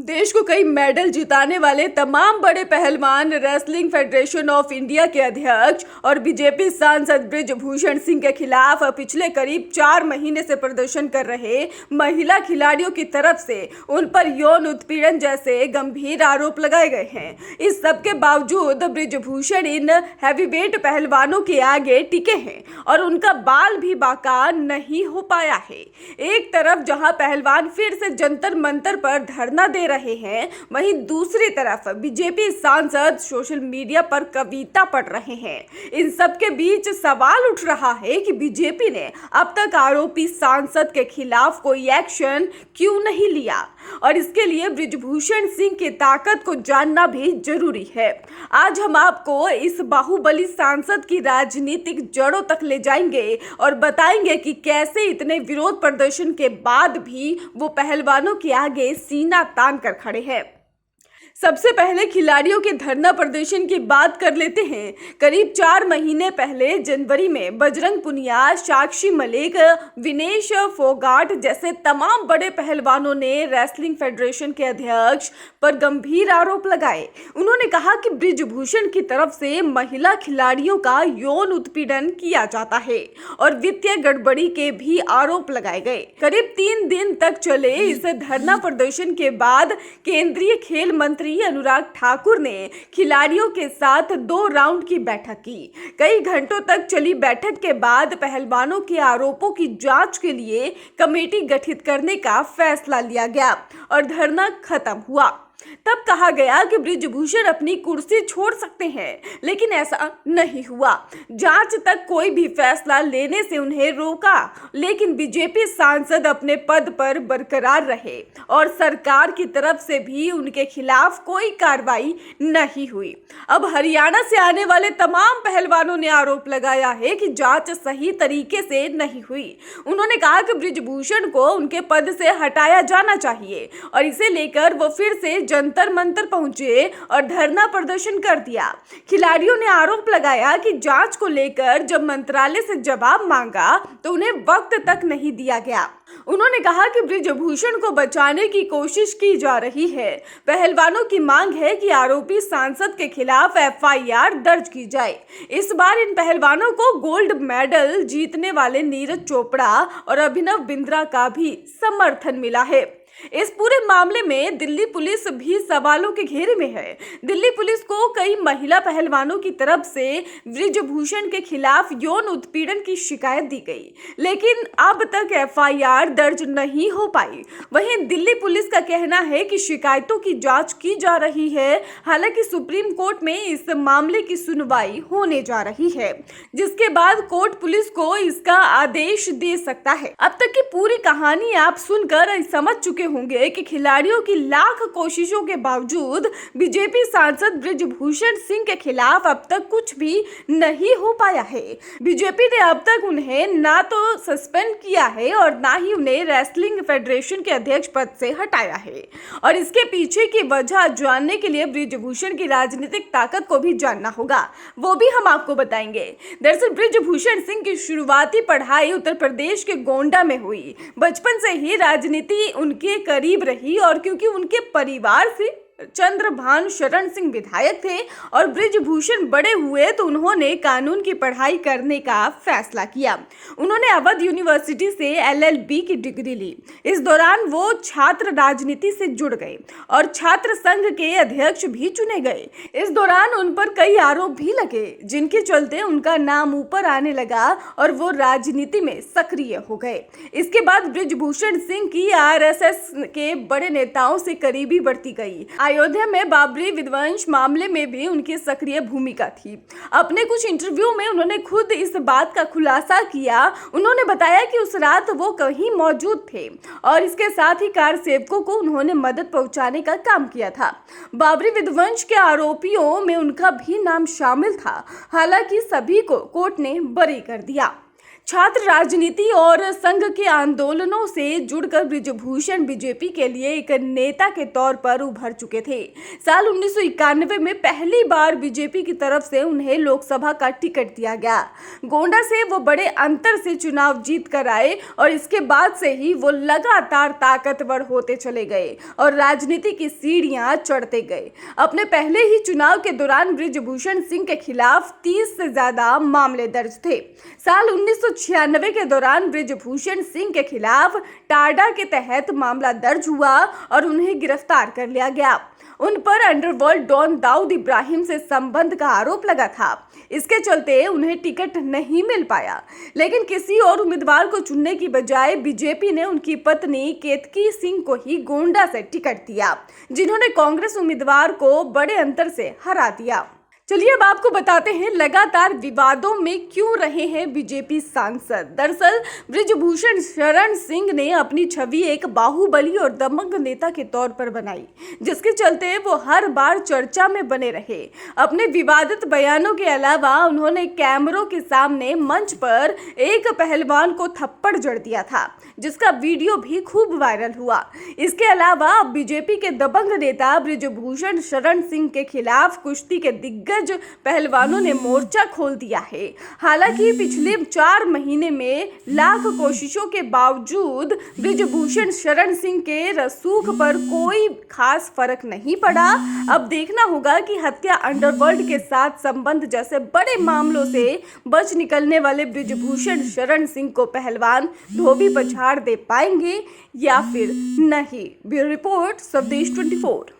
देश को कई मेडल जिताने वाले तमाम बड़े पहलवान रेसलिंग फेडरेशन ऑफ इंडिया के अध्यक्ष और बीजेपी सांसद बृजभूषण सिंह के खिलाफ पिछले करीब 4 महीने से प्रदर्शन कर रहे महिला खिलाड़ियों की तरफ से उन पर यौन उत्पीड़न जैसे गंभीर आरोप लगाए गए हैं। इस सब के बावजूद बृजभूषण इन हैवीवेट पहलवानों के आगे टिके हैं और उनका बाल भी बाका नहीं हो पाया है। एक तरफ जहां पहलवान फिर से जंतर मंतर पर धरना दे रहे हैं, वहीं दूसरी तरफ बीजेपी सांसद सोशल मीडिया पर कविता पढ़ रहे हैं। इन सब के बीच सवाल उठ रहा है कि बीजेपी ने अब तक आरोपी सांसद के खिलाफ कोई एक्शन क्यों नहीं लिया और इसके लिए बृजभूषण सिंह की ताकत को जानना भी जरूरी है। आज हम आपको इस बाहुबली सांसद की राजनीतिक जड़ों तक ले जाएंगे और बताएंगे कि कैसे इतने विरोध प्रदर्शन के बाद भी वो पहलवानों के आगे सीना तान कर खड़े हैं। सबसे पहले खिलाड़ियों के धरना प्रदर्शन की बात कर लेते हैं। करीब 4 महीने पहले जनवरी में बजरंग पुनिया, साक्षी मलिक, विनेश फोगाट जैसे तमाम बड़े पहलवानों ने रेसलिंग फेडरेशन के अध्यक्ष पर गंभीर आरोप लगाए। उन्होंने कहा कि बृजभूषण की तरफ से महिला खिलाड़ियों का यौन उत्पीड़न किया जाता है और वित्तीय गड़बड़ी के भी आरोप लगाए गए। करीब 3 दिन तक चले इस धरना प्रदर्शन के बाद केंद्रीय खेल मंत्री अनुराग ठाकुर ने खिलाड़ियों के साथ 2 राउंड की बैठक की। कई घंटों तक चली बैठक के बाद पहलवानों के आरोपों की जांच के लिए कमेटी गठित करने का फैसला लिया गया और धरना खत्म हुआ। तब कहा गया कि बृजभूषण अपनी कुर्सी छोड़ सकते हैं, लेकिन ऐसा नहीं हुआ। जांच तक कोई भी फैसला लेने से उन्हें रोका, लेकिन बीजेपी सांसद अपने पद पर बरकरार रहे और सरकार की तरफ से भी उनके खिलाफ कोई कार्रवाई नहीं हुई। अब हरियाणा से आने वाले तमाम पहलवानों ने आरोप लगाया है कि जांच सही तरीके से नहीं हुई। उन्होंने कहा कि बृजभूषण को उनके पद से हटाया जाना चाहिए और इसे लेकर वो फिर से जंतर मंतर पहुंचे और धरना प्रदर्शन कर दिया। खिलाड़ियों ने आरोप लगाया कि जांच को लेकर जब मंत्रालय से जवाब मांगा तो उन्हें वक्त तक नहीं दिया गया। उन्होंने कहा कि बृजभूषण को बचाने की कोशिश की जा रही है। पहलवानों की मांग है कि आरोपी सांसद के खिलाफ एफआईआर दर्ज की जाए। इस बार इन पहलवानों को गोल्ड मेडल जीतने वाले नीरज चोपड़ा और अभिनव बिंद्रा का भी समर्थन मिला है। इस पूरे मामले में दिल्ली पुलिस भी सवालों के घेरे में है। दिल्ली पुलिस को कई महिला पहलवानों की तरफ से बृजभूषण के खिलाफ यौन उत्पीड़न की शिकायत दी गई, लेकिन अब तक एफआईआर दर्ज नहीं हो पाई। वहीं दिल्ली पुलिस का कहना है कि शिकायतों की जांच की जा रही है। हालांकि सुप्रीम कोर्ट में इस मामले की सुनवाई होने जा रही है, जिसके बाद कोर्ट पुलिस को इसका आदेश दे सकता है। अब तक की पूरी कहानी आप सुनकर समझ चुके होंगे कि खिलाड़ियों की लाख कोशिशों के बावजूद बीजेपी सांसद बृजभूषण सिंह के खिलाफ अब तक कुछ भी नहीं हो पाया है। बीजेपी ने अब तक उन्हें ना तो सस्पेंड किया है और ना ही उन्हें रेसलिंग फेडरेशन के अध्यक्ष पद से हटाया है। और इसके पीछे की वजह जानने के लिए बृजभूषण की राजनीतिक ताकत को भी जानना होगा, वो भी हम आपको बताएंगे। दरअसल बृजभूषण सिंह की शुरुआती पढ़ाई उत्तर प्रदेश के गोंडा में हुई। बचपन से ही राजनीति उनके करीब रही और क्योंकि उनके परिवार से चंद्रभान शरण सिंह विधायक थे और बृजभूषण बड़े हुए तो उन्होंने कानून की पढ़ाई करने का फैसला किया। उन्होंने अवध यूनिवर्सिटी से एलएलबी की डिग्री ली। इस दौरान वो छात्र राजनीति से जुड़ गए और छात्र संघ के अध्यक्ष भी चुने गए। इस दौरान उन पर कई आरोप भी लगे, जिनके चलते उनका नाम ऊपर आने लगा और वो राजनीति में सक्रिय हो गए। इसके बाद बृजभूषण सिंह की आरएसएस के बड़े नेताओं से करीबी बढ़ती गई। अयोध्या में बाबरी विध्वंस मामले में भी उनकी सक्रिय भूमिका थी। अपने कुछ इंटरव्यू में उन्होंने खुद इस बात का खुलासा किया। उन्होंने बताया कि उस रात वो कहीं मौजूद थे और इसके साथ ही कार सेवकों को उन्होंने मदद पहुंचाने का काम किया था। बाबरी विध्वंस के आरोपियों में उनका भी नाम शामिल था। हालांकि सभी को कोर्ट ने बरी कर दिया। छात्र राजनीति और संघ के आंदोलनों से जुड़कर बृजभूषण बीजेपी के लिए एक नेता के तौर पर उभर चुके थे। साल 1991 में पहली बार बीजेपी की तरफ से उन्हें लोकसभा का टिकट दिया गया। गोंडा से वो बड़े अंतर से चुनाव जीत कर आए और इसके बाद से ही वो लगातार ताकतवर होते चले गए और राजनीति की सीढ़ियां चढ़ते गए। अपने पहले ही चुनाव के दौरान बृजभूषण सिंह के खिलाफ 30 से ज्यादा मामले दर्ज थे। साल 1996 के दौरान बृजभूषण सिंह के खिलाफ टाडा के तहत मामला दर्ज हुआ और उन्हें गिरफ्तार कर लिया गया। उन पर अंडरवर्ल्ड डॉन दाऊद इब्राहिम से संबंध का आरोप लगा था। इसके चलते उन्हें टिकट नहीं मिल पाया, लेकिन किसी और उम्मीदवार को चुनने की बजाय बीजेपी ने उनकी पत्नी केतकी सिंह को ही गोंडा से टिकट दिया, जिन्होंने कांग्रेस उम्मीदवार को बड़े अंतर से हरा दिया। चलिए अब आपको बताते हैं लगातार विवादों में क्यों रहे हैं बीजेपी सांसद। दरअसल बृजभूषण शरण सिंह ने अपनी छवि एक बाहुबली और दमंग नेता के तौर पर बनाई, जिसके चलते वो हर बार चर्चा में बने रहे। अपने विवादित बयानों के अलावा उन्होंने कैमरों के सामने मंच पर एक पहलवान को थप्पड़ जड़ दिया था, जिसका वीडियो भी खूब वायरल हुआ। इसके अलावा अब बीजेपी के दबंग नेता बृजभूषण शरण सिंह के खिलाफ कुश्ती के दिग्गज पहलवानों ने मोर्चा खोल दिया है। हालांकि पिछले 4 महीने में लाख कोशिशों के बावजूद बृजभूषण शरण सिंह के रसूख पर कोई खास फर्क नहीं पड़ा। अब देखना होगा कि हत्या, अंडरवर्ल्ड के साथ संबंध जैसे बड़े मामलों से बच निकलने वाले बृजभूषण शरण सिंह को पहलवान धोबी पछाड़ दे पाएंगे या फिर नहीं। ब्यूरो रिपोर्ट, स्वदेश 24।